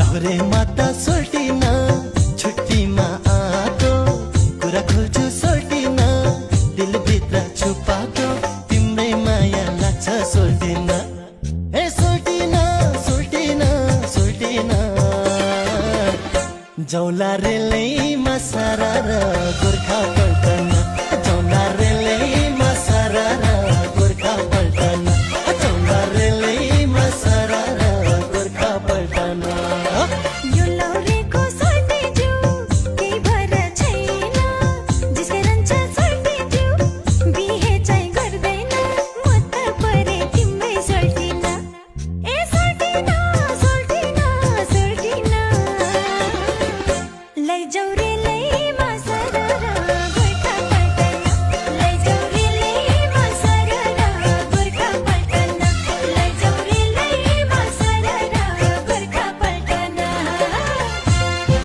लहरे माता सोल्टिन छुट्टीमा आएको कुरा खोल्छु सोल्टिन दिलभित्र छुपाएको तिम्रै माया लाग्छ सोल्टिन हे सोल्टिन सोल्टिन सोल्टिन जौला रेलैमा सारा र गोर्खा